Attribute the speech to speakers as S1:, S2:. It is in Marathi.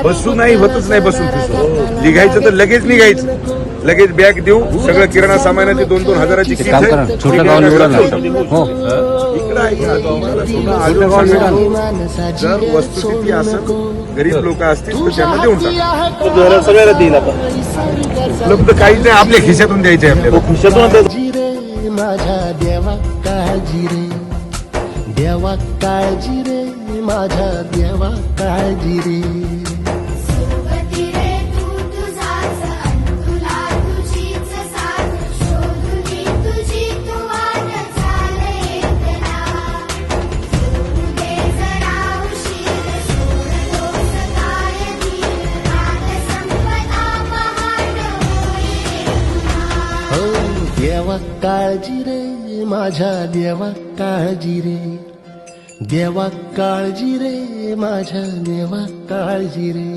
S1: बसू नाही होतच नाही बसून फिसून. निघायचं तर लगेच निघायचं, लगेच बॅग देऊ. सगळं किराणा सामानाची 2-2 हजाराची किट
S2: काम करा, छोटं गाव निवडा ना. हो,
S1: इकडं आहे का? तुम्हाला पुन्हा आजून सांगतो, जर वस्तुस्थिती असेल, गरीब लोक असतील तर त्यांना देऊन टाका.
S3: सगळ्याला देईल आपण.
S1: उपलब्ध काहीच नाही, आपल्या खिशातून द्यायचे आपल्याला.
S3: खिशातून
S4: काळजी रे माझ्या देवा, काळजी रे देवा, काळजी रे माझ्या देवा, काळजी रे.
S5: सोबती रे तू तुझाच, तुला तुझीच साथ, शोधुनी तुझी तू वाट चाल एकला. सोडू दे जरा उशीर, सोडतोस काय धीर, रात संपदा पहाट होईल पुन्हा.
S4: हो देवा काळजी रे माझ्या देवा, काळजी रे देवा, काळजी रे माझ्या देवा, काळजी रे.